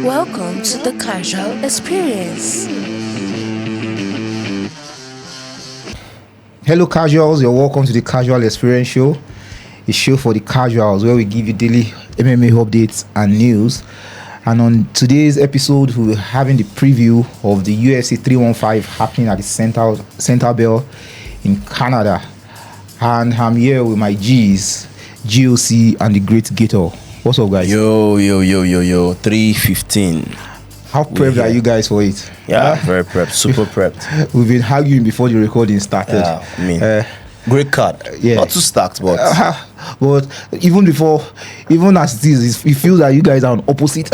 Welcome to the Casual Experience. Hello casuals, you're welcome to the Casual Experience Show, a show for the casuals where we give you daily MMA updates and news. And on today's episode, we're having the preview of the UFC 315 happening at the Center Bell in Canada. And I'm here with my G's, GOC and the Great Gator. What's up, guys? Yo, 315. How prepped are you guys for it? Yeah, very prepped, super prepped. We've been arguing before the recording started. Great card. Yeah. Not too stacked, but but even as it is, it feels that you guys are on opposite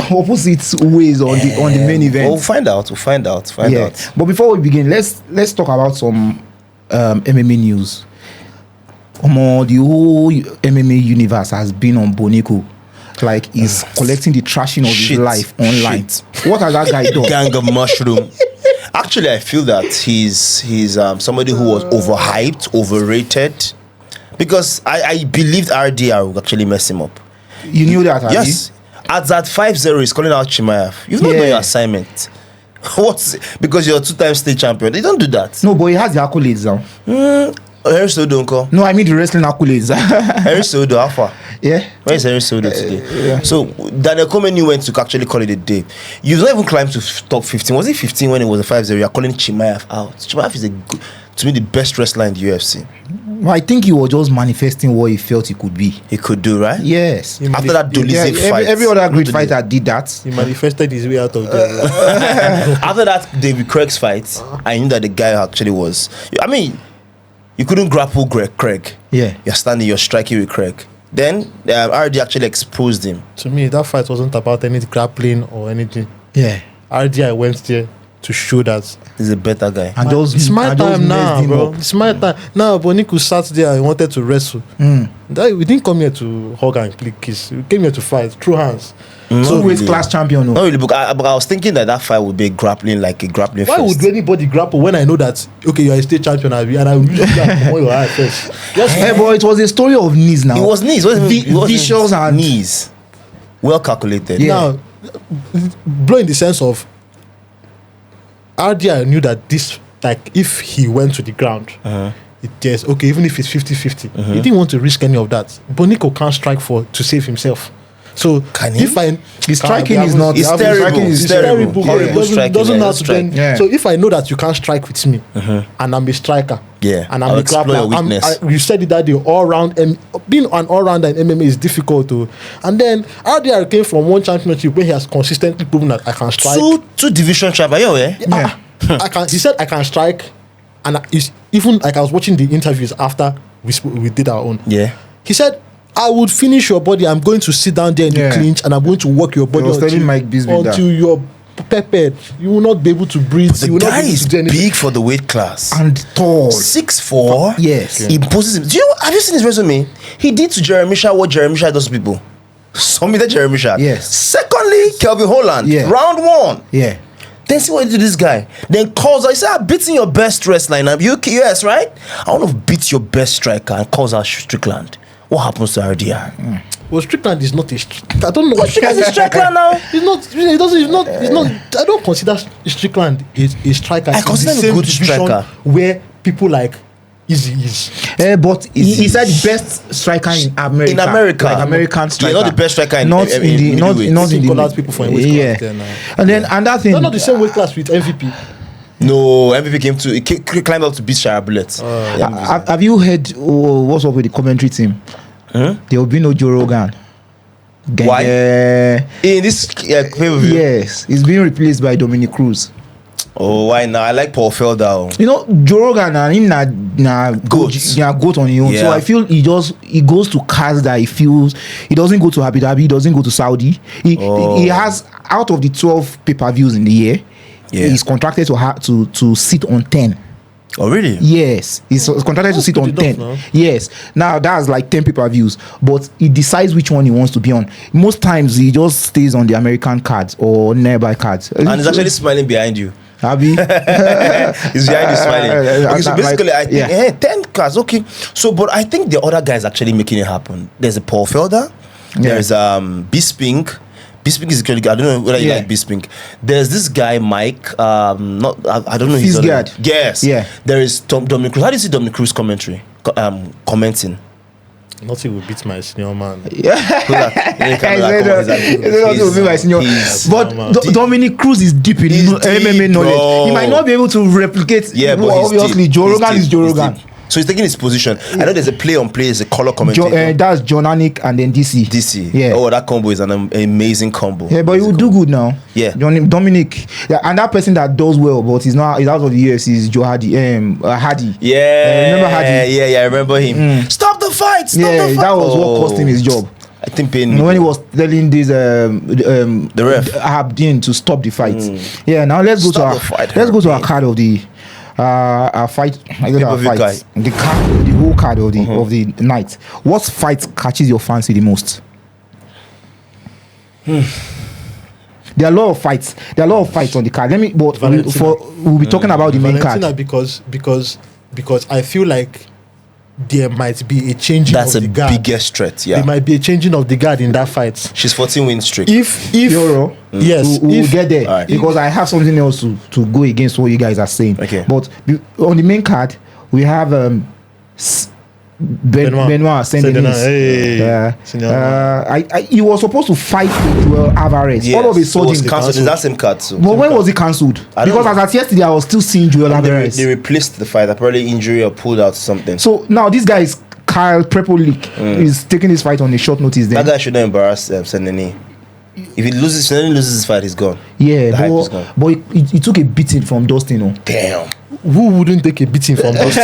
ways on the main event. We'll find out. But before we begin, let's talk about some MMA news. The whole MMA universe has been on Bonico. Like he's collecting the trashing of his life online. What has that guy done? Gang of mushroom. Actually, I feel that he's somebody who was overhyped, overrated, because I believed RDR would actually mess him up. You knew that? Yes. At that 5-0, he's calling out Chimaev. You've not done your assignment. Because you're a 2-time state champion. They don't do that. No, but he has the accolades now. Henry Sodo, uncle. No, I mean the wrestling accolades. Henry Sodo, Alpha. Yeah. Where is Henry Sodo today? Yeah. So Daniel Komeni went to actually call it a day. You've not even climbed to top 15. Was it 15 when it was a 5-0? You're calling Chimaev out. Chimaev is to me the best wrestler in the UFC. Well, I think he was just manifesting what he felt he could be. He could do, right? Yes. After that Dolizé fight. Every other great fighter did that. He manifested his way out of there. After that David Craig's fight, I knew that the guy actually was. I mean, you couldn't grapple Craig. Yeah. You're standing, you're striking with Craig. Then RD actually exposed him. To me, that fight wasn't about any grappling or anything. Yeah. RDI went there to show that He's a better guy. And those it's my and those time now, messed him bro. up. It's my time now. Boniku sat there and wanted to wrestle. We didn't come here to hug and click kiss. We came here to fight through hands. So Not weight really. class champion. No. Not really, but I was thinking that fight would be grappling Why fest. would anybody grapple when I know that okay, you're a state champion and I will usually on your eye first? Hey, but it was a story of knees now. It was knees. It wasn't Vicious and knees. Well calculated. Yeah. Now, blow in the sense of RDI knew that this, like, if he went to the ground, yes, okay, even if it's 50-50, he didn't want to risk any of that. Bonico can't strike to save himself. So Can he? if I The striking is not. It's the terrible. striking is It's terrible. Horrible Doesn't striking, know how yeah, to strike. then. Yeah. So if I know that you can't strike with me, and I'm a striker, Yeah, and I'm I'll a exploit your grappler, weakness. you said it that day. All round, being an all rounder in MMA is difficult to. And then RDR came from one championship where he has consistently proven that I can strike. Two division champion. Yeah. I can. He said I can strike, and even like I was watching the interviews after we did our own. Yeah. He said, I would finish your body. I'm going to sit down there in the clinch and I'm going to work your body was telling Mike Bisbee until you're peppered. You will not be able to breathe. The you will guy not be able is to do anything. big for the weight class. and tall. 6'4". Yes. He imposes him. Do you know? Have you seen his resume? He did to Jeremy Shaw what Jeremy Shaw does to people. Submitted Jeremy Shaw. Yes. Secondly, Kelvin Holland. Yeah. Round 1. Yeah. Then see what he did to this guy. Then calls out. He said, I'm beating your best wrestler in US, right? I want to beat your best striker and calls out Strickland. What happens to RDR? Well, Strickland is not a. I don't know what Strickland's a striker now. He's not. He doesn't. He's not. He's not. I don't consider Strickland a striker. I in consider the him a same good division striker. where people like Easy is. But he said best striker in America. In America. Like American striker. You're not the best striker in not in the not middleweight. in the Call out people for a weight class. yeah. Then, And then another thing. they're not the same weight class with MVP. No, MVP climbed up to beat Shara Bullet. Have you heard what's up with the commentary team? There will be no Joe Rogan. Why? In this pay-per-view? Yes, he's being replaced by Dominic Cruz. Oh, why now? I like Paul Felder. You know, Joe Rogan and him na Goat on his own. Yeah. So I feel he goes to cars that he feels he doesn't go to Abu Dhabi, he doesn't go to Saudi. He has out of the 12 pay-per-views in the year, he's contracted to sit on 10. Oh, really? Yes, he's contracted to sit on 10. Now. Yes, now that's like 10 pay-per-views, but he decides which one he wants to be on. Most times he just stays on the American cards or nearby cards, And he's actually smiling behind you. Abi. He's behind you smiling. Okay, so basically, I think 10 cards. Okay, so but I think the other guys actually making it happen. There's a Paul Felder. There's Bisping. Bisping is actually good. I don't know whether you Yeah. like Bisping. There's this guy, Mike. I don't know his other name. Fitzgerald. Yes. Yeah. There is Dominic Cruz. How do you see Dominic Cruz commentary? Commenting. Nothing will beat my senior man. But Dominic Cruz is deep in He's MMA deep, knowledge. bro. He might not be able to replicate. Yeah, but obviously Joe Rogan is Joe Rogan. So he's taking his position. I know there's a play on play, there's a color commentator. That's John Anik and then DC. DC. Yeah. Oh, that combo is an amazing combo. Yeah, but he will do good now. Yeah. Dominic. Yeah, and that person that does well, but he's out of the UFC is Joe Hardy. Hardy. Yeah. Remember Hardy? Yeah, I remember him. Stop the fight! Stop the fight! That was what cost him his job. I think paying When he was telling this the ref Abdin to stop the fight. Yeah, now let's go Stop to the fight, our card of the our fight. I got our Pay-per-view fight. The whole card of the night. What fight catches your fancy the most? There are a lot of fights. There are a lot of fights on the card. We'll be talking about the main card. because I feel like there might be a changing That's of the a guard. biggest threat. Yeah. There might be a changing of the guard in that fight. She's 14 win streak. If Euro, yes, we'll if get there Alright. because I have something else to go against what you guys are saying. Okay. But on the main card, we have Benoit Saint-Denis. Hey. He was supposed to fight with Joel Alvarez. Yes. All of a It was sudden, cancelled. It's that same card. So. but when was it cancelled? I don't Because know. as at yesterday, I was still seeing Joel Alvarez. They replaced the fight. Apparently injury or pulled out something. So now this guy is Kyle Prepolik. Is taking this fight on a short notice. Then That guy should not embarrass Seneni. If he loses his fight, he's gone. yeah, The hype is gone. but he took a beating from Dustin. Oh. Damn. who wouldn't take a beating from Dustin?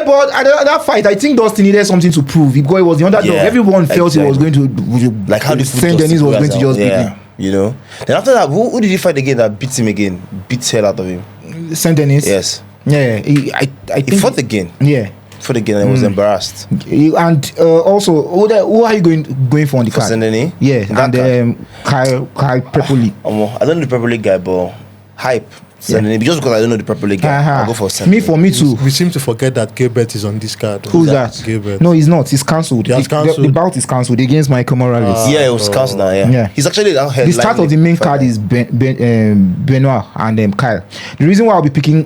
But that fight, I think Dustin needed something to prove because he was the underdog. Yeah, Everyone felt he was exactly. going to Like how did Saint-Denis was going to just beat him. You know. Then after that, who did he fight again that beat him again? Beat hell out of him. Saint-Denis. Yes. Yeah, I think He fought again. Yeah. Fought again and was embarrassed. And also, who are you going for on the For card? Saint-Denis? Yeah, That and Kyle Prepoli. I don't know the Premier League guy, but hype. Saint-Denis. Just because I don't know the Premier League guy, I'll go for Saint-Denis. Me too. We seem to forget that Gilbert is on this card. Who's that? Gilbert. No, he's not. He's cancelled. He has cancelled? The bout is cancelled against Michael Morales. Yeah, it was cancelled now. Yeah. He's actually out here. The start of the main card is Benoit and Kyle. The reason why I'll be picking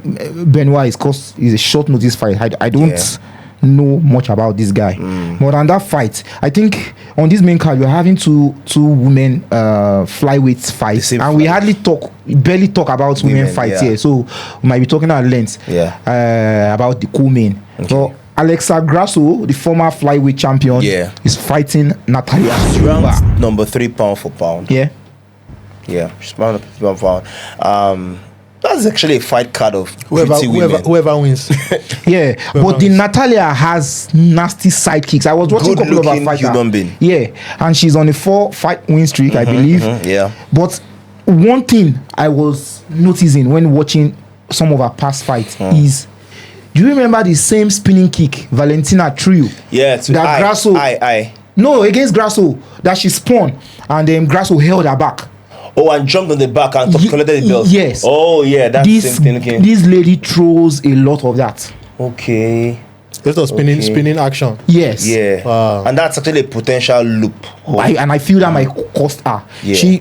Benoit is because it's a short notice fight. I don't know much about this guy. But on that fight, I think on this main card we're having two women flyweight fights, and we barely talk about women fights here. So we might be talking at length about the co-main. Okay. So Alexa Grasso, the former flyweight champion, is fighting Natalia. She's ranked number 3 pound for pound. Yeah, she's ranked number 3 pound for pound. That's actually a fight card of whoever wins. Yeah, but the Natalia has nasty sidekicks. I was watching a couple of her fights. Human being. Yeah, and she's on a 4-fight win streak, I believe. Yeah. But one thing I was noticing when watching some of her past fights is, do you remember the same spinning kick Valentina threw? Yeah, that Grasso. No, against Grasso that she spun, and then Grasso held her back. Oh, and jumped on the back and collected the belt. Yes. Oh, yeah, that's the same thing. Okay. This lady throws a lot of that. Okay. There's a spinning action. Yes. Yeah. Wow. And that's actually a potential loop. I feel that might cost her. Yeah. She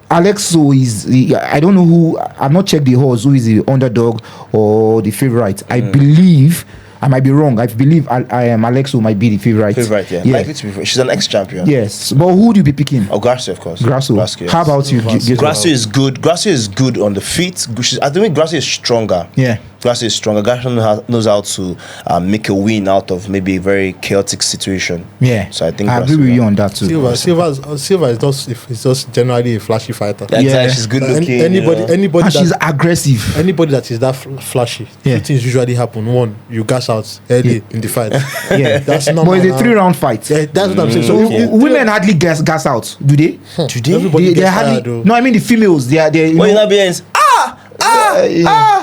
Alexo is I don't know who. I've not checked the horse who is the underdog or the favorite. I believe. I might be wrong. I believe I am Alexo might be the favorite. Likely to be. She's an ex-champion. Yes, but who would you be picking? Oh, Grasso, of course. Grasso. Yes. How about you? Grasso is good. Grasso is good on the feet. I think Grasso is stronger. Yeah. Grasso is stronger. Grasso knows how to make a win out of maybe a very chaotic situation. Yeah. So I think I agree with you on that too. Silva is just generally a flashy fighter. Yeah, she's good looking. Anybody, and she's aggressive. Anybody that is that flashy, two things usually happen. One, you gas out early in the fight. Yeah, that's normal. But it's a 3-round fight. Yeah, that's what I'm saying. So women hardly gas out, do they? Everybody they gets hardly. tired, No, I mean the females. They when you're not being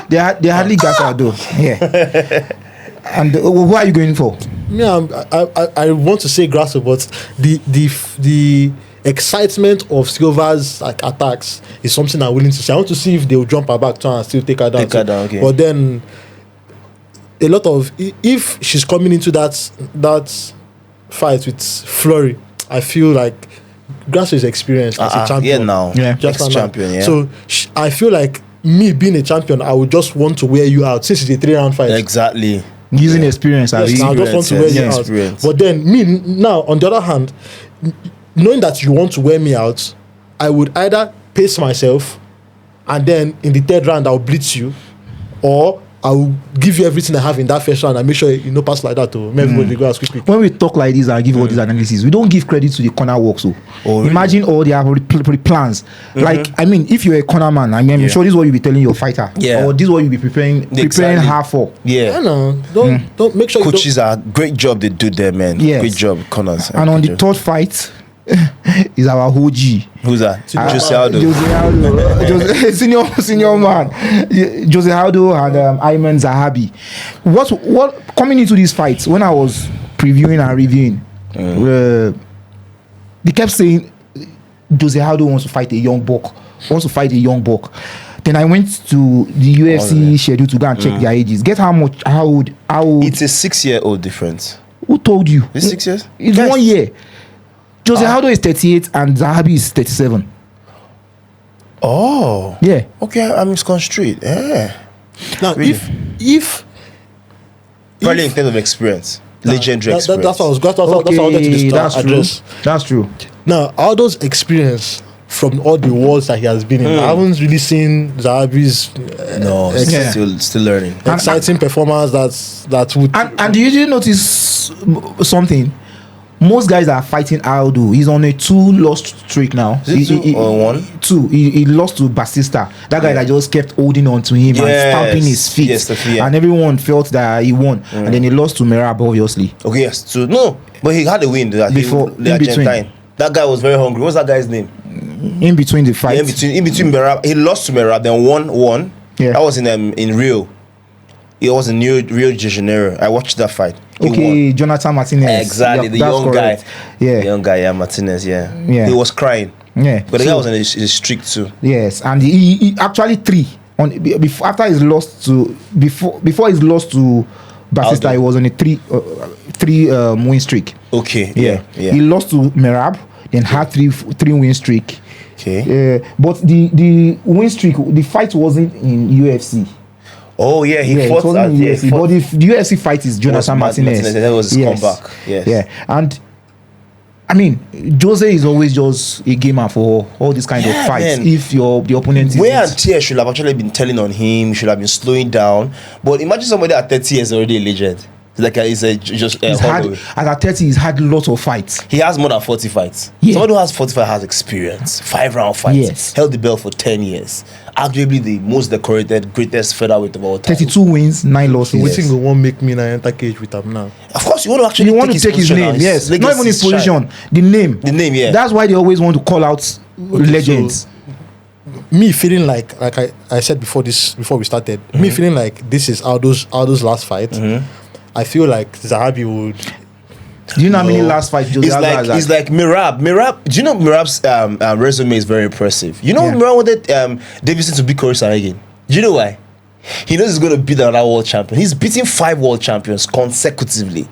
they hardly gas out though. Yeah. And who are you going for? Yeah, I want to say Grasso, but the excitement of Silva's attacks is something I'm willing to see. I want to see if they'll jump her back to her and still take her down. Okay. But then a lot of if she's coming into that fight with flurry, I feel like Grasso is experienced as a champion. Yeah, now. Yeah. Just Ex-champion, yeah. So I feel like me being a champion, I would just want to wear you out since it's a 3-round fight. Exactly. Using experience, I Yes, I just want to wear you out. Experience. But then me now, on the other hand, knowing that you want to wear me out, I would either pace myself, and then in the 3rd round I'll blitz you, or I will give you everything I have in that first round and make sure you know pass like that to everybody go as quickly. When we talk like this and give all these analysis, we don't give credit to the corner work. So Oh, really? imagine all their plans. Like, I mean, if you're a corner man, I mean, I'm sure this is what you'll be telling your fighter. Yeah. Or this is what you'll be preparing Exactly. her for. Yeah. I know. Don't make sure Coaches are great job they do there, man. Yes. Great job, Connors. And on the 3rd fight is our OG. Who's that? Jose Aldo. Jose Aldo, senior man, Jose Aldo and Ayman Zahabi. What coming into this fight when I was previewing and reviewing, they kept saying Jose Aldo wants to fight a young buck. Then I went to the UFC schedule to go and check their ages. Guess how old? It's a 6-year-old difference. Who told you? It's 6 years? It's Yes. 1 year. Jose Aldo is 38 and Zahabi is 37. Oh. Yeah. Okay, I'm misconstrued. Yeah. now Really? if Probably in terms of experience. Legendary experience. that's what I was that's what I wanted to that's address. true. That's true. Now, Aldo's experience from all the wars that he has been in, I haven't really seen Zahabi's No, Yeah. still learning. exciting performance that would. And did you notice something? Most guys that are fighting Aldo, he's on a 2-loss streak now. Is it 2 or 1? 2. He lost to Batista. That guy that just kept holding on to him and Yes. stamping his feet. Yes, the fear. And everyone felt that he won. And then he lost to Merab, obviously. Okay, yes. So, no, but he had a win. The Before- the in between. Argentine. That guy was very hungry. What's that guy's name? In between the fights. In between Merab, he lost to Merab, then won. Yeah. That was in Rio. It was in Rio de Janeiro. I watched that fight. He Okay, won. Jonathan Martinez. Exactly, Yep, the that's young correct. guy. Yeah. The young guy, yeah, Martinez, yeah. Yeah. He was crying. Yeah. But the guy So- was in a streak too. Yes, and he actually 3 on before after his loss to before his loss to Batista, Aldo. he was on a 3 win streak. Okay. Yeah. Yeah. He lost to Merab, then had 3 win streak. Okay. But the win streak, the fight wasn't in UFC. Oh yeah, he Yeah, it fought wasn't at in UFC. But the UFC fight is Jonathan Martinez. That was his comeback. Yes. Yeah, and I mean, Jose is always just a gamer for all these kind of Yeah, fights. man. If the opponent is Wear and tear should have actually been telling on him. Should have been slowing down. But imagine somebody at 30 years already a legend. Like he's just he's had, Holloway. at 30, he's had lots of fights. He has more than 40 fights. Yeah. Somebody who has 45 has experience. 5-round fights. Yes. Held the belt for 10 years. Arguably the most decorated, greatest featherweight of all time. 32 wins, 9 losses. Waiting go won't make me na enter cage with him now. Of course, you want to actually You want to take his position name, and yes. Not legacy even his shine. position, the name. The name, yeah. That's why they always want to call out legends. Me feeling like I said before we started, me feeling like this is Aldo's last fight. I feel like Zahabi would. Do you know how many last fights Jose Aldo has had? It's like Merab. Do you know Merab's resume is very impressive? You know Yeah. Merab wanted Davison to beat Corey Saragan. Do you know why? He knows he's going to beat another world champion. He's beating 5 world champions consecutively.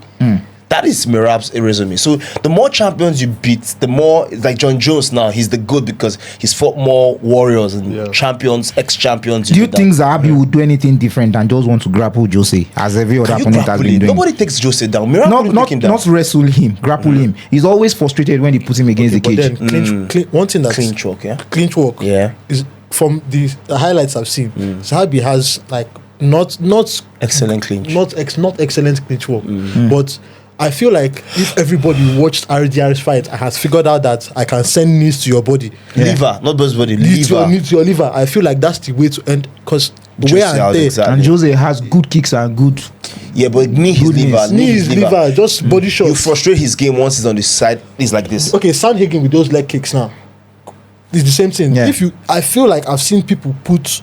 That is Merab's resume. So the more champions you beat, the more, like John Jones now, he's the good because he's fought more warriors and champions, ex-champions. Do you know think that. Zahabi would do anything different than just want to grapple Jose as every other Can you opponent has grapple been him? doing? Nobody takes Jose down. Merab Not, wouldn't not, take him down. not wrestle him, grapple him. He's always frustrated when they put him against But the then cage. one thing that's Clinch walk, yeah? clinch walk. Yeah. Is from the highlights I've seen. Zahabi has like not Excellent clinch. not excellent clinch work, but I feel like if everybody watched RDR's fight and has figured out that I can send knees to your body, Liver, not both body, knee to liver. your liver, I feel like that's the way to end because Just wear out and tear. exactly. And Jose has good kicks and good. Yeah, but knee his Good liver. knees. Knee is liver, just body You shots. frustrate his game once he's on the side. He's like this. Okay, Sandhagen with those leg kicks now. It's the same thing. Yeah. I feel like I've seen people put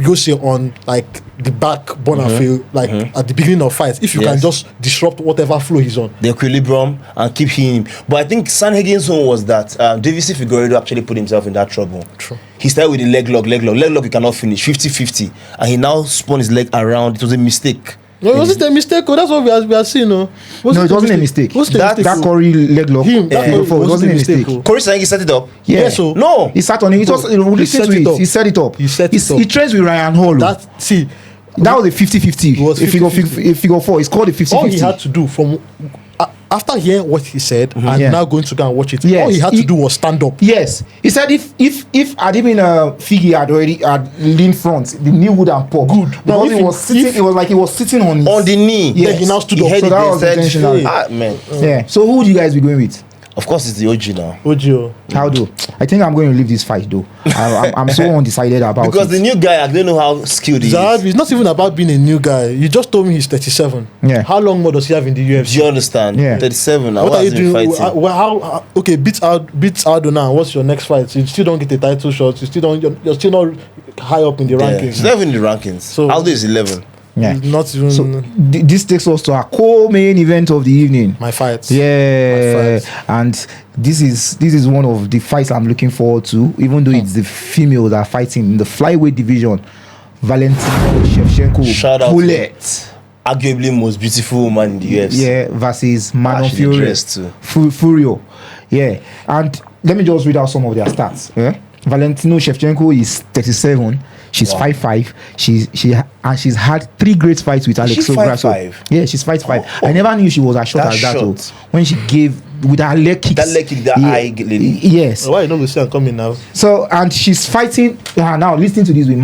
Jose on like the back Bonafide, like at the beginning of fights. If you can Yes. just disrupt whatever flow he's on. The equilibrium and keep hitting him. But I think Sanhagen's own was that Davison Figueiredo actually put himself in that trouble. True. He started with the leg lock. Leg lock he cannot finish 50-50, and he now spun his leg around. It was a mistake. No, was it a mistake? Oh, that's what we are seeing. No, No, it wasn't a mistake. What's the That- mistake? That Corey leg lock. Him, that figure Corey four, it wasn't a mistake. oh. Corey Sangi set it up. Yeah, Yeah, so- No. he sat on it. It was listen set to it it. up. He set it up. He set it up. He trains with Ryan Hall. That see, That was a 50-50. It was A figure 50-50. a figure four. It's called a 50-50. all he had to do from after hearing what he said and Yeah. now going to go and watch it, Yes. all he had to do was stand up. Yes, he said if had it been a figure had already had lean front, the knee would have popped. Good. Now, Because if it was he- sitting. It was like he was sitting on his, On the knee. Yes. Then he now stood He up. had So it that there, was said, intentional. Ah, man. Yeah. So who would you guys be going with? Of course, it's the OG now. Ojo. How do? I think I'm going to leave this fight though. I'm so undecided about Because it. the new guy, I don't know how skilled he Zahab, is. it's not even about being a new guy. You just told me he's 37. Yeah. How long more does he have in the Do UFC? you understand? Yeah. 37 now. What are you What has he doing? been fighting? Okay, beats Aldo now. What's your next fight? You still don't get a title shot. You still don't. You're still not high up in the Yeah. rankings. He's not even in the rankings. So- Aldo is 11. Yeah. Not even So this takes us to our co-main event of the evening. my fights. Yeah, My fights. and this is one of the fights I'm looking forward to, even though it's the females that are fighting in the flyweight division. Valentina Shevchenko, Shout out to- Bullet, Arguably most beautiful woman in the UFC. yeah, versus Manon Actually dressed Fiorot, too. Furio, yeah. And let me just read out some of their stats. Yeah, Valentina Shevchenko is 37. She's Wow. 5'5". She's had 3 great fights with Alex She's Grasso. 5'5". Yeah, she's 5'5". Oh. I never knew she was as short That's as that. short. Though. When she gave with her leg kicks. That leg kick, that eye lady. Yes. Why you not go see I'm coming now? So and she's fighting. Now listen to this with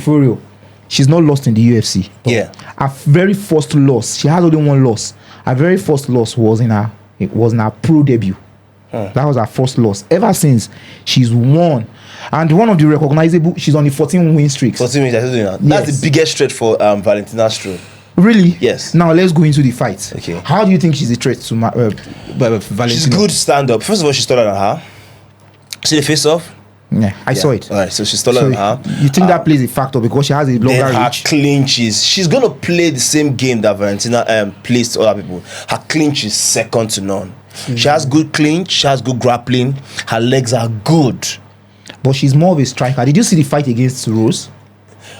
Furio. She's not lost in the UFC. Yeah. Her very first loss. She has only one loss. Her very first loss was in her pro debut. That was her first loss. Ever since, she's won. And one of the recognizable, she's on the 14 win streaks. 14 minutes, I told you now. That's Yes. the biggest threat for Valentina Shevchenko. Really? Yes. Now let's go into the fight. Okay. How do you think she's a threat to Valentina? She's good stand up. First of all, she's taller than her. See the face off? Yeah, I saw it. All right, so she's taller So than her. you think that plays a factor because she has a longer Then her reach? clinches. She's gonna play the same game that Valentina plays to other people. Her clinch is second to none. She has good clinch. She has good grappling. Her legs are good. But she's more of a striker. Did you see the fight against Rose?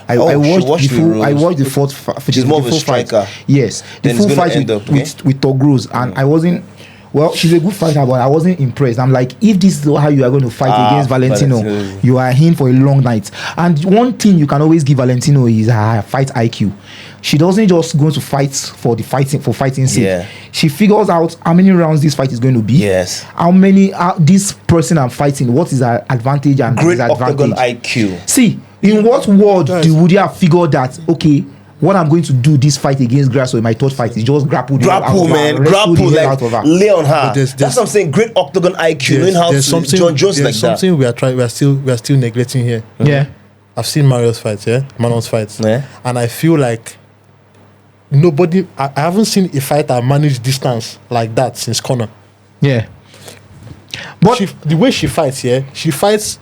I she watched the the full. I Rose. watched the fourth. She's more of a full fight. striker. Yes, the Then full it's gonna fight end up, with Tog Rose, and I wasn't. Well, she's a good fighter, but I wasn't impressed. I'm like, if this is how you are going to fight against Valentino, you are in for a long night. And one thing you can always give Valentino is her fight IQ. She doesn't just go to fight for fighting sake. Yeah. She figures out how many rounds this fight is going to be. Yes. How many this person I'm fighting, what is her advantage and Great disadvantage. octagon IQ. See, in what world Guys. would you have figured that, okay, what I'm going to do this fight against Grasso in my third fight is just grapple the hell out Grapple, of her, man. wrestle the Grapple, hell like out of her. lay on her. But there's- That's what I'm saying. Great octagon IQ. Knowing how to John Jones like that. something we are still neglecting here. Yeah. I've seen Mario's fights, Manon's fights, Yeah. and I feel like I haven't seen a fighter manage distance like that since Conor. Yeah. But The way she fights, she fights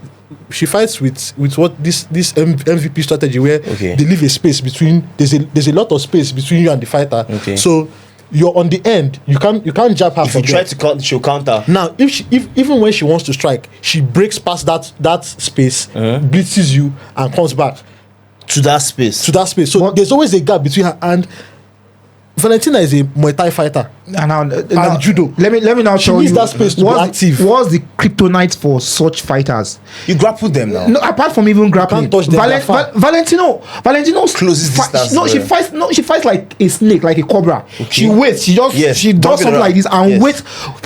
with what this MVP strategy where Okay. they leave a space between. There's a lot of space between you and the fighter. Okay. So you're on the end. You can't jab her If from you try there. to count, she'll counter. Now, if even when she wants to strike, she breaks past that space, blitzes you, and comes back To that space. to that space. So What- there's always a gap between her and Valentina is a Muay Thai fighter. now, judo. Let me now She tell needs you that space to be active. What's the kryptonite for such fighters? You grapple them now. No, apart from even grappling, can't touch them that far. Valentino's Closes distance, No, she bro. fights. No, she fights like a snake, like a cobra. She waits. She just Yes, she bump does it something around. like this and Yes. waits.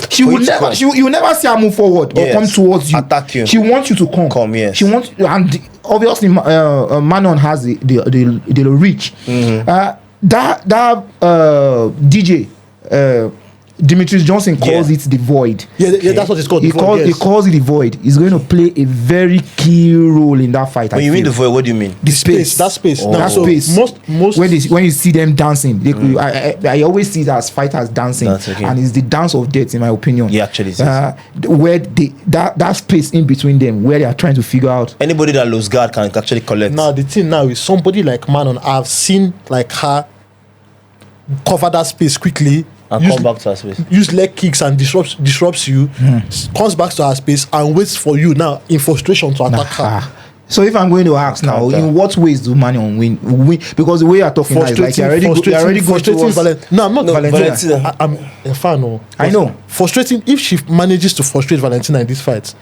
She For will you to never. come. You will never see her move forward or Yes. come towards you. Attack you. She wants you to come. Come, yes. She wants and obviously Manon has the reach. Mm-hmm. That DJ. Demetrius Johnson calls Yeah. it the void. Yeah, that's what it's called. He the void, calls yes. he calls it the void. He's going to play a very key role in that fight. When I you mean the feel. void, what do you mean? the space, That space. Oh. Now, that so space. most when you see them dancing, I always see that as fighters dancing, That's okay. and it's the dance of death, in my opinion. Yeah, actually it is. Where that space in between them, where they are trying to figure out. Anybody that loses guard can actually collect. now the thing now is somebody like Manon. I've seen like her cover that space quickly. And come back to her space. Use leg kicks and disrupts you, comes back to her space and waits for you now in frustration to attack her. So if I'm going to ask now, Counter. in what ways do Manon win? Because the way you're talking now is like you're already going towards... No, I'm not Valentina. Valentina. I'm a fan. No. I know. Frustrating. If she manages to frustrate Valentina in this fight,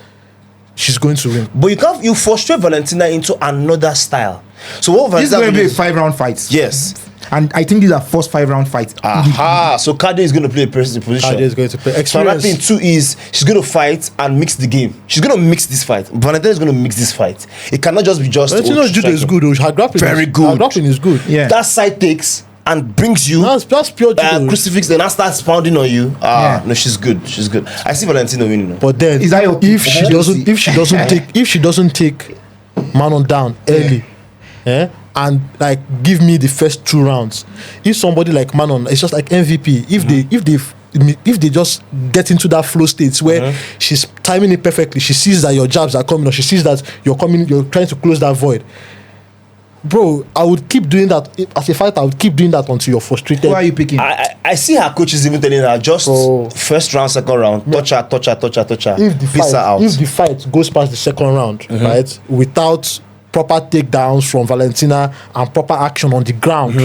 she's going to win. But you frustrate Valentina into another style. So what This is Valentina going to be a do- 5-round fight. Yes. And I think these are first 5-round fights. Aha. So Kade is going to play a position. Kade is going to play. So another Experience. thing too is she's going to fight and mix the game. She's going to mix this fight. Valentina is going to mix this fight. It cannot just be just. Valentina's judo is good. Her grappling Very is, good. Her grappling is good. Yeah. That side takes and brings you That's pure judo. crucifix and that starts pounding on you. Yeah. No, she's good. She's good. I see Valentina winning. Now. But then, Is that your if pick? she doesn't, if she doesn't take Manon down early, and like give me the first 2 rounds, if somebody like Manon, it's just like MVP. If they just get into that flow state where she's timing it perfectly, she sees that your jabs are coming, or she sees that you're trying to close that void. Bro, I would keep doing that as a fighter. I would keep doing that until you're frustrated. Who are you picking? I see her coaches even telling her just So- first round, second round, touch her. If the Piss her out. fight, if the fight goes past the second round, right, without proper takedowns from Valentina and proper action on the ground,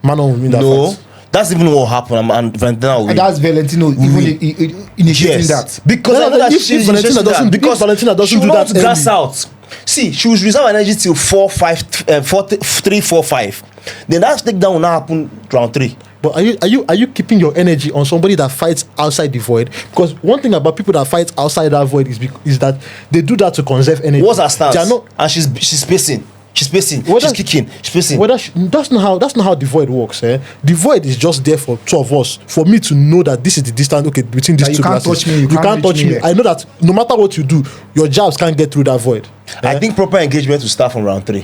Manon will win that No, fight. that's even what happened, and Valentina will win. And that's Valentino even initiating that. Because No, I know that if she's Valentina initiating doesn't- that, because if Valentina doesn't she do wants that to grass early. out. See, she will reserve energy till 4, 5, 3, 4, 5. Then that takedown will now happen round 3. But are you keeping your energy on somebody that fights outside the void? Because one thing about people that fight outside that void is that they do that to conserve energy. What's her stance? They are not, And she's pacing. She's pacing. Whether- She's kicking. She's pacing. that's not how the void works. The void is just there for 2 of us, for me to know that this is the distance between these That you two can't classes. touch me, you can't touch reach me. me. I know that no matter what you do, your jabs can't get through that void. I think proper engagement will start from round 3.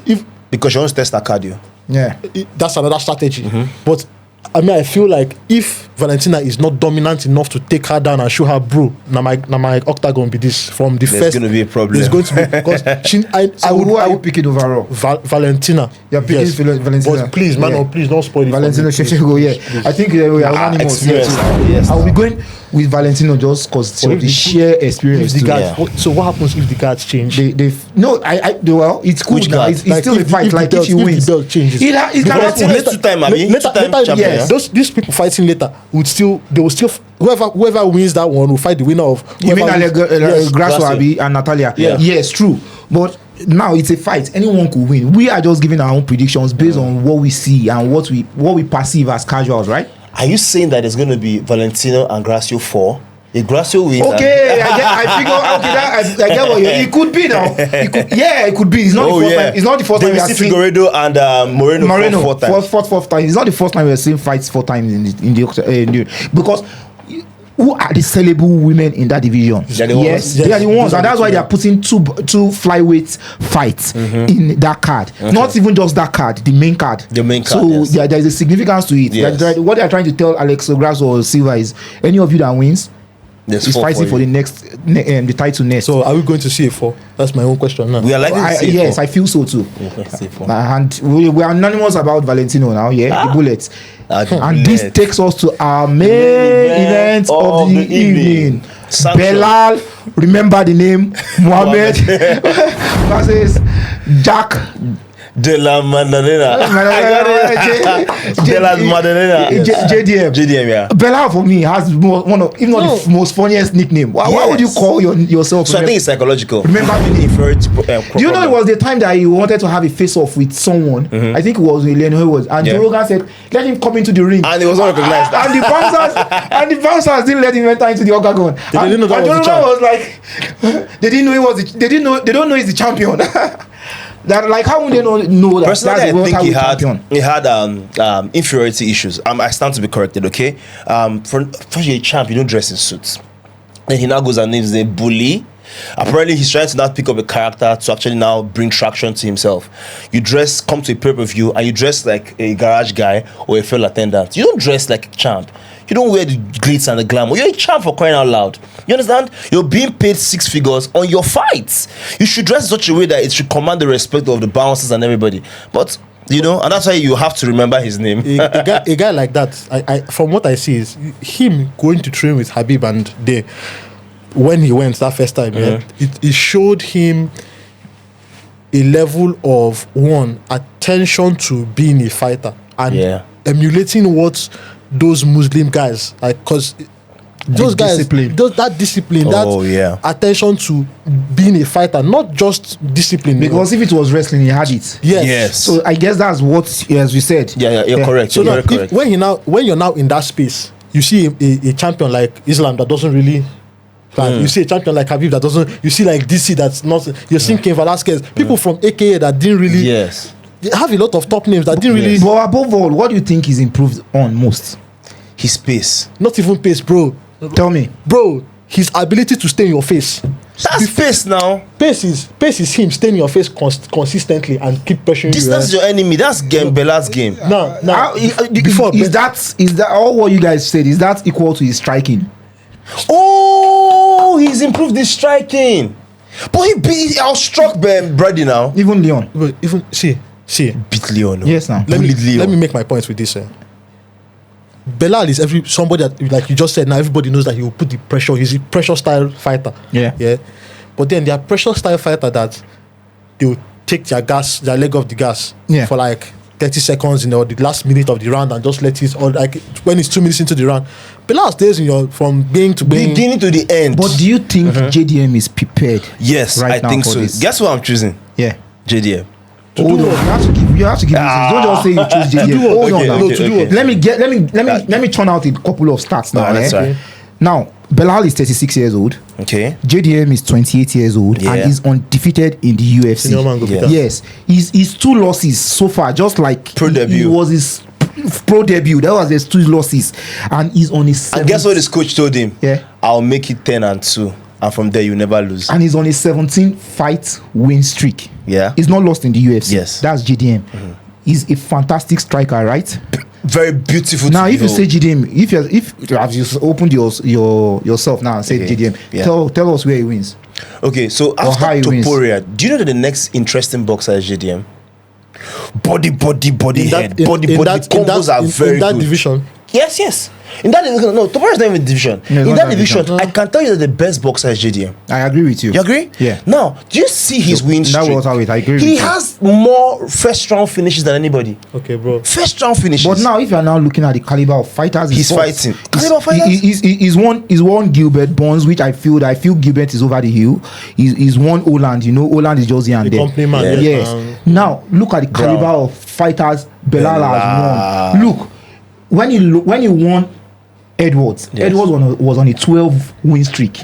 If Because she wants to test her cardio. Yeah. that's another strategy. But I mean, I feel like if Valentina is not dominant enough to take her down and show her, bro, now my octagon be this from the There's first. gonna be a problem. There's going to be because Who are you picking overall? Valentina. You're picking Valentina. But please, man, Yeah. please don't spoil it. for Valentino me, please. Shevchenko, yeah. Please. I think we are unanimous. experience. Yes. I'll be going with Valentino just because But of the sheer experience. If the too. guards, so what happens if the guards change? Well, it's cool Which now. guard? It's Like, still a if- fight. if the Like belt- if she if the wins, belt changes. it can Because happen. Valentina's two-time, Abi. Two-time champion, yes. These people fighting later they will still whoever wins that one will fight the winner of. You mean Yes. Grasso Grasso. Abi and Natalia? Yeah. Yes, true. But now it's a fight. Anyone could win. We are just giving our own predictions based on what we see and what we perceive as casuals, right? Are you saying that it's going to be Valentino and Gracio 4? If Gracio wins, Okay, I figure. Okay, I get what you. It could be now. It could be. It's not the first time. It's not the first time we David are seeing Figueiredo and Moreno four times. fourth time. It's not the first time we are seeing fights 4 times in the because who are the sellable women in that division? They're the ones. Yes, Yes, they are the ones, those are and that's the why two. they are putting two flyweight fights in that card. Not even just that card, the main card. The main card, So yes. there is a significance to it. Yes. What they are trying to tell Alex Grasso or Silva is any of you that wins There's is 4 fighting for you. the next the title next. So are we going to see a 4? That's my own question now. We are likely to see Yes, I feel so too. And we are anonymous about Valentino now, the bullets. And this takes us to our main event of the evening. Sanction. Belal, remember the name, Muhammed versus Jack Della Maddalena. Della Maddalena. JDM. JDM, yeah. Belal for me has one of, if not the most funniest nickname. Why would you call yourself? So I think it's psychological. Remember the name. Do you know it it was the time that he wanted to have a face-off with someone? I think it was Elena who was, and Yeah. Joe Rogan said, "Let him come into the ring." And it was not recognized. And the bouncers didn't let him enter into the octagon. They didn't know that and was the Joe Rogan champ. was like, they didn't know he was. They don't know he's the champion. That like how would they know that? Personally, that's the I world think he heavyweight had champion? inferiority issues. I stand to be corrected, okay? For a champ, you don't dress in suits. Then he now goes and names a bully. Apparently, he's trying to now pick up a character to actually now bring traction to himself. You come to a pay-per-view and you dress like a garage guy or a field attendant. You don't dress like a champ. You don't wear the glitz and the glamour. You're a champ for crying out loud. You understand? You're being paid 6 figures on your fights. You should dress in such a way that it should command the respect of the bouncers and everybody. But and that's why you have to remember his name. a guy like that, I from what I see is him going to train with Habib, and when he went that first time, it showed him a level of attention to being a fighter and emulating what those Muslim guys like, because those guys, that discipline, that attention to being a fighter, not just discipline. Because if it was wrestling, he had it. Yes. So I guess that's what, as we said. You're correct. So you're correct. when you're now in that space, you see a champion like Islam that doesn't really. You see a champion like Habib that doesn't. You see like DC that's not. You're seeing Cain Velasquez, people from AKA that didn't really. Yes. They have a lot of top names that didn't really. But above all, what do you think is improved on most? His pace. Not even pace, bro. Tell me, bro. His ability to stay in your face. That's pace now. Pace is him staying in your face consistently and keep pressuring you. Distance is your enemy. That's Belal's game. Now, before is that all what you guys said? Is that equal to his striking? Oh, he's improved his striking. But he outstruck Brady now. Even Leon. Even see. Beat Leon. No. Yes, now. Let me make my points with this. Belal is somebody that, like you just said, now everybody knows that he will put the pressure. He's a pressure style fighter. Yeah. But then there are pressure style fighter that they will take their leg off the gas for like 30 seconds in the last minute of the round and just let it, or like when it's 2 minutes into the round. Belal stays from beginning to the end. But do you think JDM is prepared? Yes, I think so. This? Guess what I'm choosing? Yeah, JDM. You have to give reasons. Don't just say you choose JDM. Hold on now. Let me turn out a couple of stats now. Right. Now, Belal is 36 years old. Okay. JDM is 28 years old and is undefeated in the UFC. Yes. His 2 losses so far, just like pro debut. He was his pro debut. That was his 2 losses, and he's on his. And guess what his coach told him? Yeah. I'll make it 10-2, and from there you never lose. And he's on a 17-fight win streak. Yeah. He's not lost in the UFC. Yes. That's JDM. He's a fantastic striker, right? Very beautiful. Now, if you say JDM, if you have just opened yourself now and said JDM, tell us where he wins. Okay, so after Topuria, do you know that the next interesting boxer is JDM? Body, head, body. Combos are very good. In that division? Yes. In that division, no, Topuria is not even division. In that division, I can tell you that the best boxer is JDM. I agree with you. You agree? Yeah. Now, do you see his win streak? That was how I agree with you. He you. has more first round finishes than anybody. Okay, bro. First round finishes. But now, if you are now looking at the caliber of fighters, he's fighting. Caliber fighters. He's won Gilbert Burns, which I feel Gilbert is over the hill. He's won Oland. You know, Oland is just here and there. Company man. Yes. Now look at the caliber of fighters Belal has won. Look, when he won Edwards was on a 12-win streak.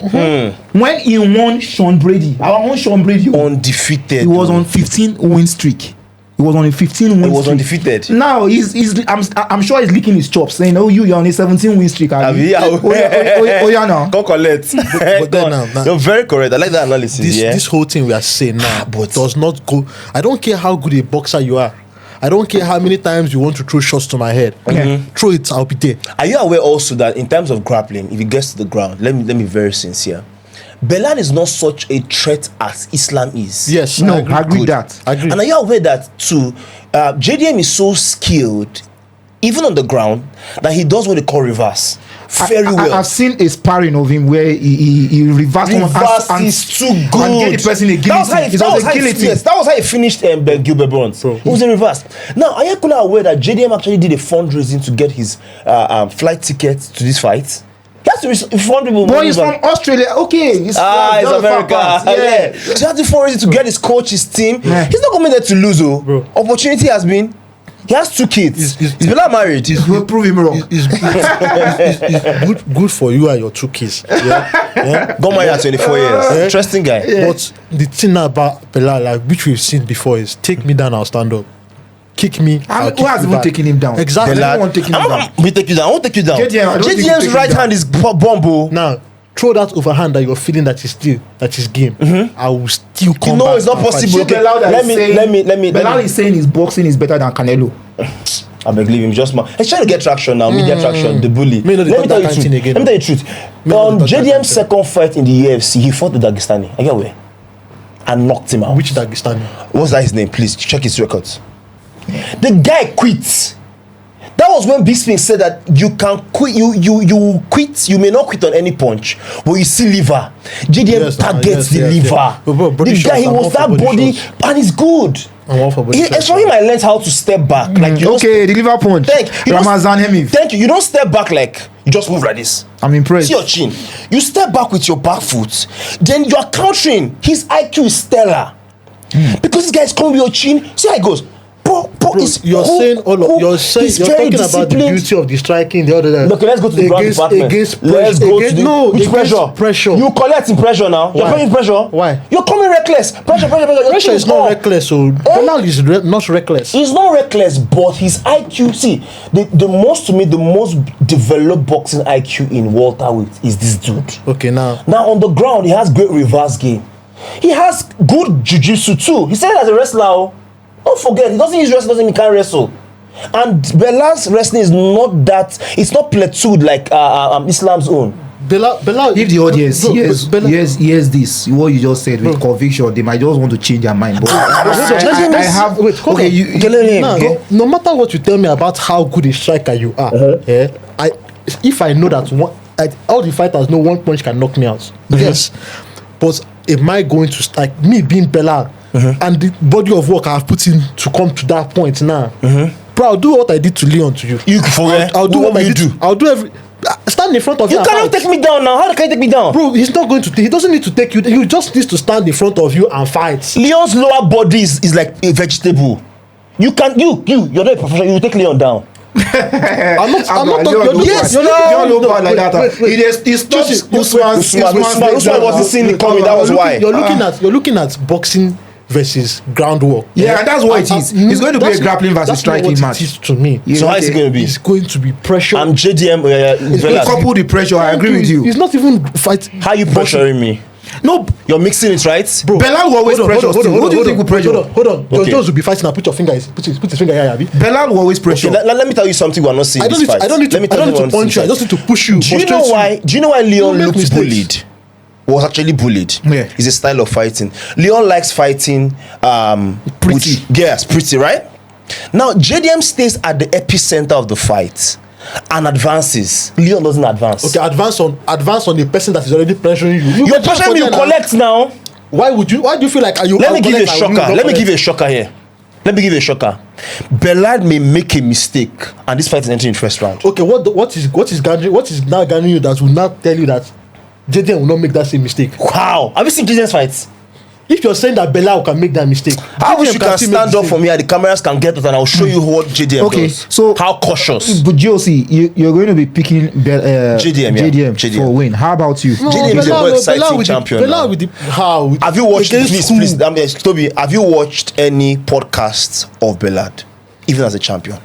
When he won Sean Brady, undefeated. He was on 15-win streak. He was on a 15-win streak. He was undefeated. Now I'm sure he's licking his chops, saying, "Oh, you're on a 17-win streak." Yeah, now. Go collect. But then now, you're very correct. I like that analysis. This whole thing we are saying now, but does not go. I don't care how good a boxer you are. I don't care how many times you want to throw shots to my head. Throw it, I'll be there. Are you aware also that in terms of grappling, if it gets to the ground, let me be very sincere. Belal is not such a threat as Islam is. Yes, I agree with that. I agree. And are you aware that too, JDM is so skilled, even on the ground, that he does what they call reverse. Very well. I've seen a sparring of him where he reversed and is too good. And get the person a guillotine. That was how he finished Gilbert Burns. It was a reverse. Now, are you aware that JDM actually did a fundraising to get his flight ticket to this fight? That's the fund people. Boy, he's from Australia. Okay, it's America. Yeah. So that's the fundraising to get his coach, his team. Yeah. He's not coming there to lose. Bro. Opportunity has been. He has 2 kids. He's not married. We'll prove him wrong. It's good for you and your 2 kids. Yeah? Got married at 24 years. Yeah? Interesting guy. Yeah. But the thing about Belal, like, which we've seen before, is take me down, I'll stand up. Kick me. Who has even taken him down? Exactly. I won't take you down. I won't take you down. JDM's right hand is bombo. Now, throw that overhand that you're feeling that is game. I will still come back. No, it's not possible. Okay. Let me. Belal is saying his boxing is better than Canelo. I believe him just more. He's trying to get traction now. Media traction. The bully. Let me tell you the truth. On JDM's second fight in the UFC, he fought the Dagestani. I get away. And knocked him out. Which Dagestani? What's that his name? Please check his records. The guy quit. That was when Bisping said that you can quit. You quit. You may not quit on any punch, but you see liver. JDM targets the liver. The guy, he was that body, and he's good. It's from him I learned how to step back. Like the liver punch. Ramazan Hemif. Thank you. You don't step back like you just move like this. I'm impressed. See your chin. You step back with your back foot. Then you are countering. His IQ is stellar. Because this guy is coming with your chin. See how it goes. Bro, you're saying you're talking about the beauty of the striking the other day. Okay, let's go to the ground department. Let's go to the pressure. You collecting pressure now. You're playing pressure. Why? You're coming reckless. Pressure is not reckless. So Belal is not reckless. He's not reckless, but his IQ. See, the most developed boxing IQ in welterweight is this dude. Okay, now on the ground, he has great reverse game. He has good jiu-jitsu too. He said as a wrestler. Don't forget, he doesn't use wrestling, doesn't mean he can't wrestle. And Belal's wrestling is not that, it's not plateaued like Islam's own. Belal, if the audience hears this, what you just said with conviction, they might just want to change their mind. But I have. Wait, okay, no matter what you tell me about how good a striker you are, if I know that all the fighters know one punch can knock me out, yes. But am I going to like me being Belal? And the body of work I have put in to come to that point now. Bro, I'll do what I did to Leon to you. You forget. I'll do what I did. I'll do every. Stand in front of you. You cannot take me down now. How can you take me down? Bro, he's not going to. He doesn't need to take you. He just needs to stand in front of you and fight. Leon's lower body is like a vegetable. You're not a professional. You take Leon down. I'm not talking. Yes, you're not like that. He stopped Usman wasn't seeing it coming. That was why. You're looking at boxing versus groundwork. Yeah, and that's what it is. It's going to be a grappling versus striking match. It is to me. So how is it going to be? It's going to be pressure. I'm JDM. Couple the pressure. I agree with you. He's not even fighting. How are you pressuring me? No, you're mixing it, right? Bro, Belal will always pressure. What do you think will pressure? Hold on. Okay. Jones will be fighting and put his finger here, Abi. Belal will always pressure. Okay, let me tell you something we're not seeing. I don't need to punch you. I just need to push you. Do you know why Leon looked bullied? Was actually bullied. Yeah. It's a style of fighting. Leon likes fighting pretty. Yes, pretty, right? Now JDM stays at the epicenter of the fight and advances. Leon doesn't advance. Okay, advance on the person that is already pressuring you. You're pressuring me, you collect now. Why do you feel like you? Let me give you a shocker. Let me give you a shocker here. Belal may make a mistake and this fight is entering in first round. Okay, what is now gathering you that will not tell you that JDM will not make that same mistake? Wow. Have you seen JDM's fights? If you're saying that Belal can make that mistake, I wish you can stand up for me and the cameras can get it and I'll show you what JDM does. So how cautious. But GOC, you're going to be picking JDM for win. How about you? No, JDM is a more exciting champion. Have you watched please, Toby, have you watched any podcasts of Belal, even as a champion?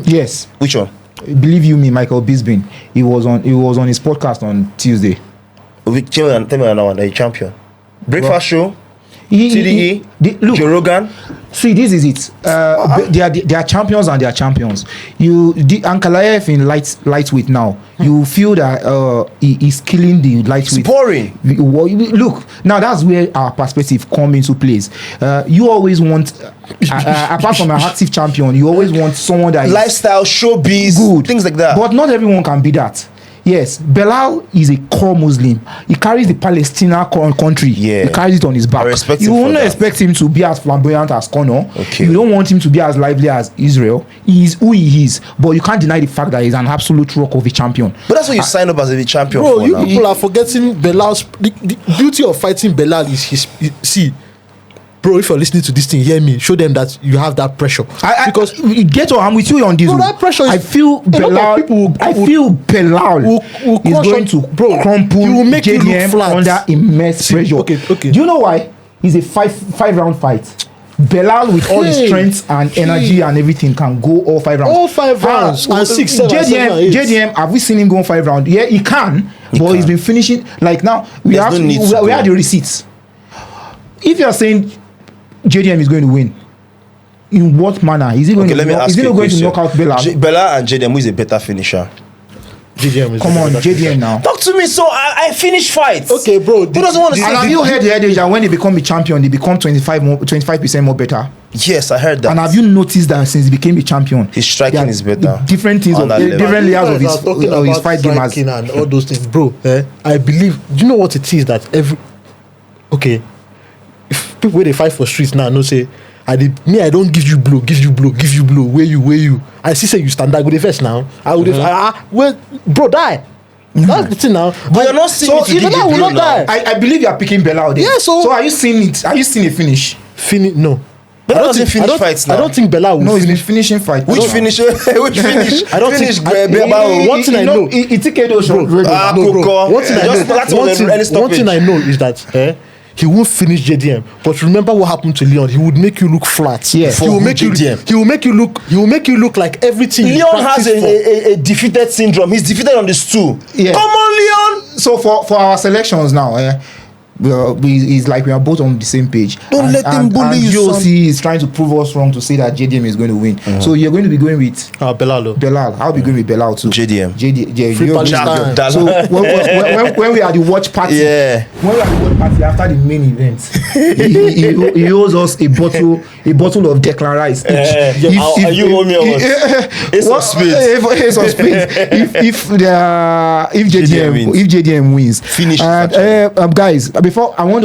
Yes. Which one? Believe you me, Michael Bisping. He was on his podcast on Tuesday. Tell me another one, a champion. Breakfast show. TDE, Joe Rogan. See, this is it. They are champions and they are champions. Ankalaev in lightweight now. You feel that he is killing the lightweight. It's boring. Look, now that's where our perspective come into place. You always want, apart from an active champion, you always want someone that is lifestyle, showbiz, good, things like that. But not everyone can be that. Yes, Belal is a core Muslim. He carries the Palestinian country. Yeah. He carries it on his back. You won't expect him to be as flamboyant as Conor. Okay. You don't want him to be as lively as Israel. He is who he is. But you can't deny the fact that he's an absolute rock of a champion. But that's what you sign up as a champion bro, for you now. People are forgetting Belal's... The beauty of fighting Belal is see... Bro, if you're listening to this thing, hear me. Show them that you have that pressure. Because I'm with you on this. Bro, that pressure is, I feel Belal is going to crumple. He will make JDM under immense pressure. Okay. Do you know why? It's a five round fight. Belal with all his strength and energy and everything can go all 5 rounds. All 5 rounds and 6, 7, JDM, have we seen him go 5 rounds? Yeah, he can, but he's been finishing. Like now, we have the receipts. If you are saying JDM is going to win, in what manner is he going to? Is he not going to knock out Belal? Belal and JDM, who is a better finisher? JDM is Come on, the JDM now. Talk to me. So I finished fights. Okay, bro. Who doesn't want to And have see? you heard the adage that when they become a champion, they become 25% more better? Yes, I heard that. And have you noticed that since he became a champion, His striking there are is better. Different things, On of, that level. different layers of You guys are talking his about fight game. striking and all those things, bro. I believe. Do you know what it is that every? Okay, if people where they fight for streets now, no say. I don't give you blow. Where you? I see say you stand that good first now. I would well, bro, die. That's the thing now. But you're not seeing So it to give even you I will blow not now. die. I believe you are picking Belal there. Yeah, so are you seeing it? Are you seeing a finish? No. Belal I don't doesn't think- finish I don't- fights I now. don't think Belal will No, he's been finish. finishing fight. Which finish? Which finish? I don't finish. think- I- Belal. One thing I know- He took KO shot. Bro, Ah, no, bro. Coco. One thing I Just know. that's one thing I know is that he won't finish JDM. But remember what happened to Leon. He would make you look flat. Yeah. He will For make you. JDM. He will make you look like everything. you Leon has practice for. a defeated syndrome. He's defeated on the stool. Yeah. Come on, Leon. So for our selections now, it's like we are both on the same page. Don't let him bully you, son. UFC is trying to prove us wrong to say that JDM is going to win. So you're going to be going with Belal. Belal. I'll be going with Belal too. JDM. Free you're Palestine. going to- So when we are the watch party, Yeah. when we are the watch party after the main event, he owes us a bottle of Declan Rice. You owe me a Ace of Spades. Ace of Spades. If JDM wins, Finish it, and guys, before I'm going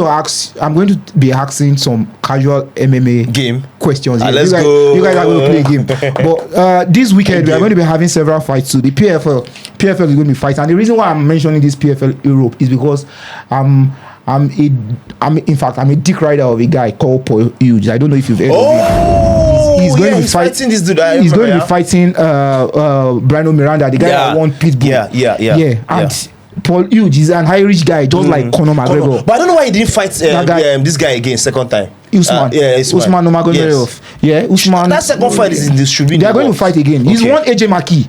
to be asking some casual MMA Game. questions. Here. Let's you guys, go. You guys are going to play a game. But this weekend we are going to be having several fights too. The PFL is going to be fighting, and the reason why I'm mentioning this PFL Europe is because I'm a dick rider of a guy called Paul Hughes. I don't know if you've heard of him. He's going to be fighting this dude. He's going to be fighting Brano Miranda, the guy that won Pitbull. Yeah. And Paul Hughes is an Irish guy, just like Conor McGregor. But I don't know why he didn't fight this guy again second time. Usman. Usman Nurmagomedov. Yeah, Usman. That second fight is in this should be. They are going to fight again. He's won AJ Maki.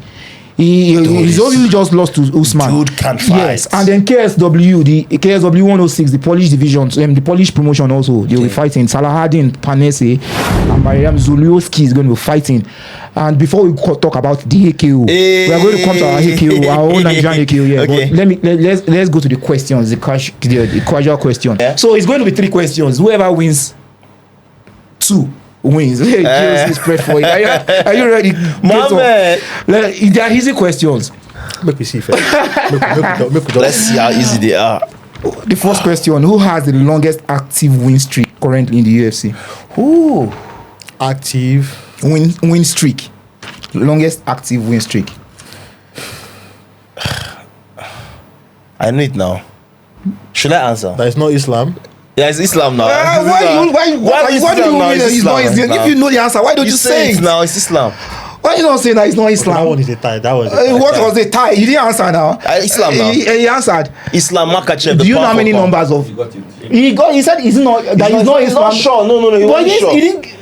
He's only just lost to Usman. Dude can't fight. Yes, and then KSW, the KSW 106, the Polish division, the Polish promotion also, they will be fighting. Salahadin Panese and Mariam Zulioski is going to be fighting. And before we talk about the AKO, we are going to come to our AKO, our own Nigerian AKO. Yeah, Okay. but let's go to the questions, the casual question. Yeah. So it's going to be 3 questions. Whoever wins 2 wins. Hey, James is spread for it. Are you ready? Muhammed. They are easy questions. Make me see first. Let's see how easy they are. The first question: who has the longest active win streak currently in the UFC? Ooh. Active. Win streak. Longest active win streak. I know it now. Should I answer? That is not Islam. Yeah, it's Islam now. Why do you mean that it's not Islam? If you know the answer, why don't you say it? now? It's Islam. Why you not saying that it's not That Islam? one is a tie. That was. What was the tie? You didn't answer now. Islam now. He answered. Islam Makachev. Do you know how many numbers of? He said he's not. That is not He's Islam. not sure. No. He But wasn't sure.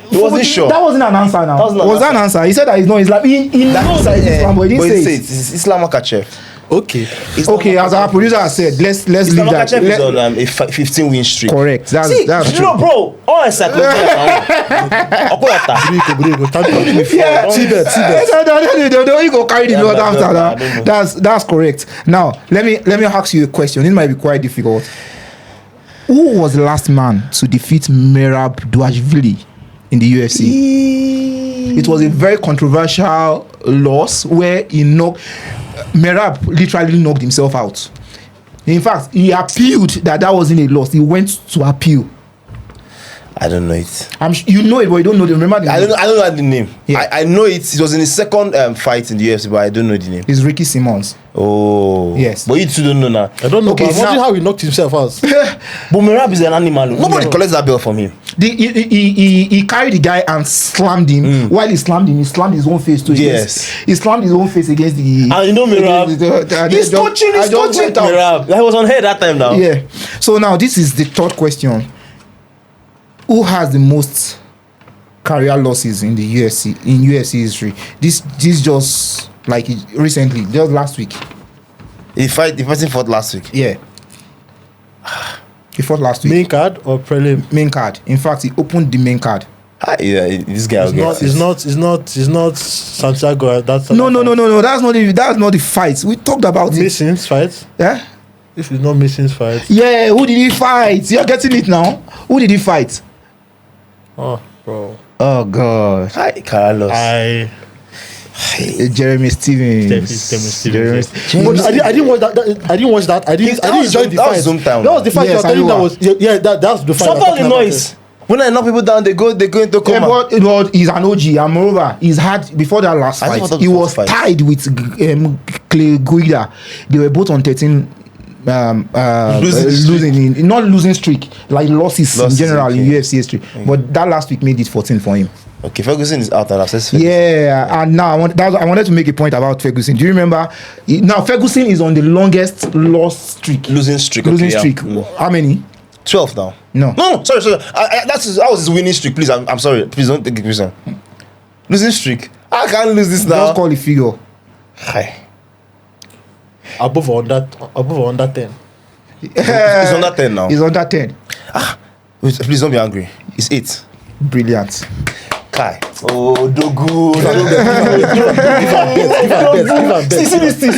He wasn't sure. That wasn't an answer now. That wasn't an Was that an answer? He said that it's not Islam. He knows that it's Islam, but he didn't say it. It's Islam Makachev. Okay. Okay, as our producer has said, let's leave Islam that. Makachev is on a 15 win streak. Correct. That's See, that's you true. know, bro, all encyclopedia. No, you go carry the load after no, that. That's correct. Now, let me ask you a question. It might be quite difficult. Who was the last man to defeat Merab Dvalishvili in the UFC? It was a very controversial loss where Merab literally knocked himself out. In fact, he appealed that wasn't a loss. He went to appeal. I don't know it. You know it, but you don't know the. Remember the I don't know the name. Yeah. I know it. It was in his second fight in the UFC, but I don't know the name. It's Ricky Simmons. Oh. Yes. But you two don't know now. I don't know. Okay, Okay, imagine now- how he knocked himself out. But Merab is an animal. Nobody collects that belt from him. He carried the guy and slammed him. While he slammed him, he slammed his own face too. Yes. He slammed his own face against the. And you know Merab. He's coaching Merab. I was on head that time now. Yeah. So now this is the third question. Who has the most career losses in the UFC history? This just like recently, just last week. The person fought last week. Yeah. He fought last week. Main card or prelim? Main card. In fact, he opened the main card. Yeah, this guy will get it. It's not Santiago. That's No. That's not the fight. We talked about it. Mason's fight. Yeah. If it's not Mason's fight. Yeah. Who did he fight? You're getting it now. Who did he fight? Oh, bro. Oh God. Hi, Carlos. Jeremy Stevens. Stevens. But I didn't watch that. I didn't watch that. I didn't enjoy the that fight. was Zoom time. That was the fight. Yes, You're telling I that know. was that's the fight. Stop all the noise. When I knock people down, they go into Yeah, coma. but he's an OG, and moreover, he's had before that last I fight. thought that He was was the first fight. tied with Clay Guida. They were both on 13 not losing streak, like losses in general in okay. UFC history. But that last week made it 14 for him. Okay, Ferguson is out and access. Yeah, and now I wanted to make a point about Ferguson. Do you remember? Now Ferguson is on the longest loss streak. Losing streak. Losing okay, streak. Yeah. How many? 12 now. No. No, sorry. That was his winning streak. Please, I'm sorry. Please don't take it personal. Losing streak. I can't lose this now. Just call the figure. Hi. above or under 10. It's under 10 now. He's under 10. Wait, please don't be angry. It's 8. Brilliant. Kai. Oh, Dogu. See this thing.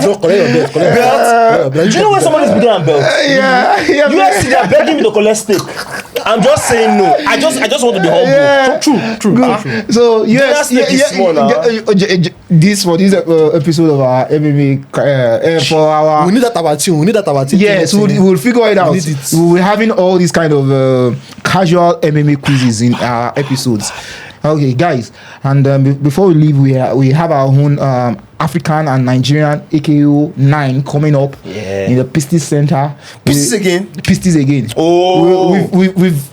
So collect your bet. Do you know when somebody's bigger than belt? Yeah. UFC, they are begging me to collect stake. I'm just saying no. I just want to be humble. Yeah. True. So Yes, this for this episode of our MMA for our We need that our team. yes, we'll figure it out. need it. We're having all these kind of casual MMA quizzes in our episodes. Okay, guys, and before we leave, we have our own African and Nigerian AKO 9 coming up in the Pistis Center. Pistis again. Oh,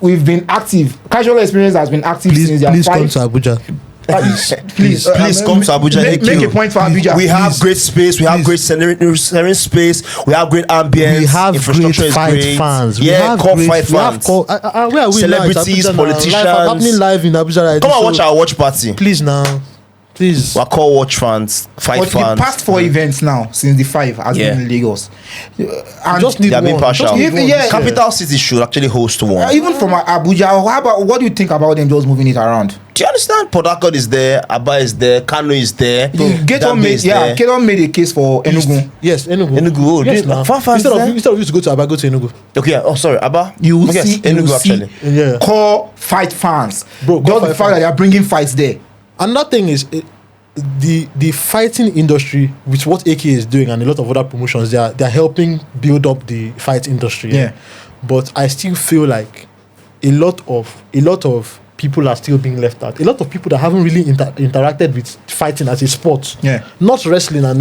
We've been active. Casual Experience has been active since their Please fight. come to Abuja. please come to Abuja. Make a point for Abuja. We have great space. We have great sharing space. We have great ambience. We have great Infrastructure is fight great. fans. Yeah, call fight fans. Where are we Celebrities, now? It's Abuja now. politicians. Happening live in Abuja. Right Come now, and watch our watch party. Please now. Please. We're called watch fans, fight But the fans. past 4 events now, since the 5 has been in Lagos. And Just need They are being one. partial. Just need one. Yeah. Capital City should actually host one. even from Abuja, what do you think about them just moving it around? Do you understand? Port Harcourt is there, Aba is there, Kano is there, Keton Dambe is there. made a case for Enugu. Yes, Enugu. Enugu, Yes, dude, now. far fans Instead there? of you to go to Aba, go to Enugu. Okay, oh sorry, Aba. You will Yes, see Enugu actually. Yeah. core fight fans. Bro, just core the fight fact that they are bringing fights there. Another thing is the fighting industry with what AK is doing and a lot of other promotions, they are helping build up the fight industry. Yeah. But I still feel like a lot of people are still being left out. A lot of people that haven't really interacted with fighting as a sport. Yeah. Not wrestling and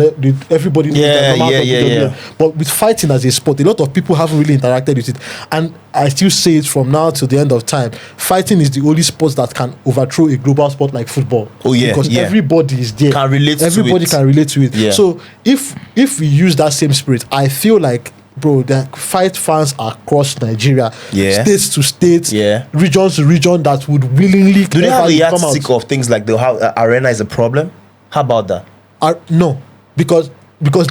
everybody knows that normal Yeah. But with fighting as a sport, a lot of people haven't really interacted with it. And I still say it from now to the end of time. Fighting is the only sport that can overthrow a global sport like football. Oh, yeah, Because yeah. everybody is there. Can relate to Everybody it. can relate to it. Yeah. So if we use that same spirit, I feel like, bro, the fight fans across Nigeria, Yeah. states to states, Yeah. region to region, that would willingly Do they have a come yardstick out. of things like how arena is a problem? How about that? No, because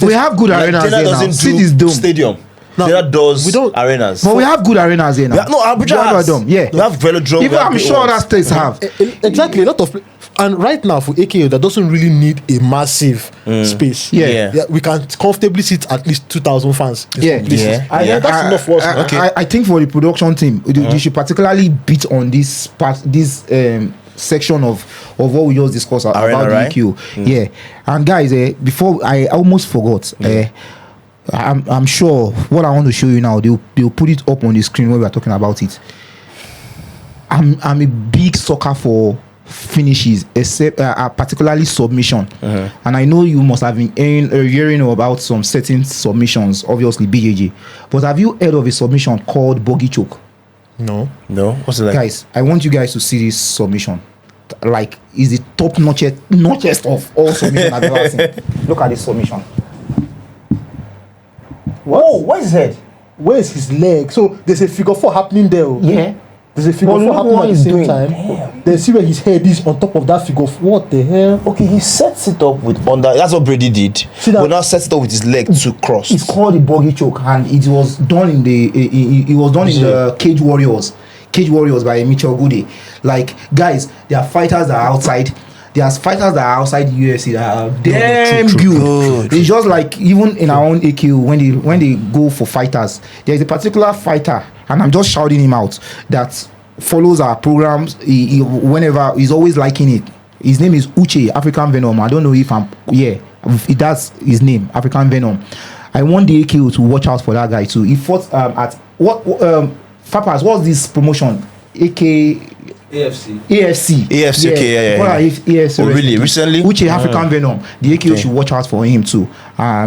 We have good Like, arenas Dana here now. doesn't See do this dome. stadium. Now, Dana does we don't- arenas. But we have good arenas here now. No, Abuja We have has. a dome, yeah. We have velodrome. Even I'm sure other states have. exactly a lot of, and right now for AKO that doesn't really need a massive space. Yeah. We can comfortably sit at least 2,000 fans in Yeah. some places. Yeah. That's enough for us. now. I think for the production team, they should particularly beat on this part, this section of what we just discussed Arena, about the right? EQ. Yeah, and guys, before I almost forgot. I'm sure what I want to show you now, they'll put it up on the screen when we are talking about it. I'm a big sucker for finishes, except particularly submission. And I know you must have been hearing about some certain submissions, obviously BJJ. But have you heard of a submission called bogey choke? No. What's it like? Guys, I want you guys to see this submission. Like, is the top notchest of all submission I've ever seen. Look at this submission. Whoa, what is that? Where is his leg? So there's a figure 4 happening there. Yeah. There's a figure But 4 look happening what at the he's same doing. time. Damn. Then see where his head is on top of that figure. What the hell? Okay, he sets it up with under. That's what Brady did. See that? But now sets it up with his leg to cross. It's called the bogey choke, and it was done in the in the Cage Warriors. Cage Warriors by Mitchell Goode. Like, guys, there are fighters that are outside. There's fighters that are outside the UFC that are damn good. It's just like even in our own AQ when they go for fighters, there's a particular fighter, and I'm just shouting him out, that follows our programs. Whenever he's always liking it. His name is Uche African Venom. I don't know if that's his name, African Venom. I want the AQ to watch out for that guy too. He fought at what Fapas, what's this promotion? AFC. Yeah. AFC. Oh, really? Recently? Uche African Venom. The AQ should watch out for him too.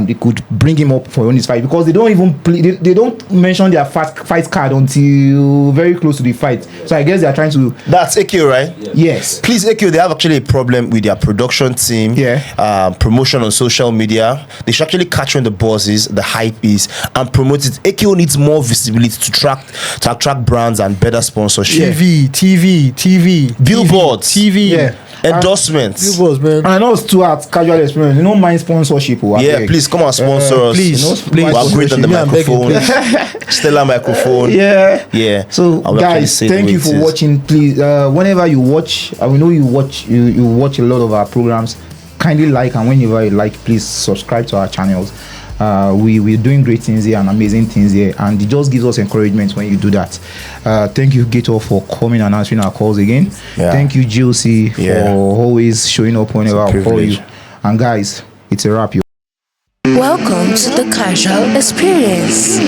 They could bring him up for this fight, because they don't even play, they don't mention their fight card until very close to the fight. So I guess they are trying to. That's AQ, right? Yes. Please, AQ, they have actually a problem with their production team. Yeah. Promotion on social media. They should actually catch when the buzz is, the hype is, and promote it. AQ needs more visibility to attract brands and better sponsorship. TV, Billboards, TV, endorsements, billboards, man. And I know it's too hard casual experience. You don't mind sponsorship. Please come and sponsor us. Please. We're great on the microphone. Stellar microphone. Yeah. So guys, thank you for watching. Please, whenever you watch, we know you watch a lot of our programs. Kindly like, and whenever you like, please subscribe to our channels. We're doing great things here and amazing things here, and it just gives us encouragement when you do that. Thank you, Gator, for coming and answering our calls again. Thank you, GOC, for always showing up whenever I call you. And guys, it's a wrap. Welcome to the Casual Experience.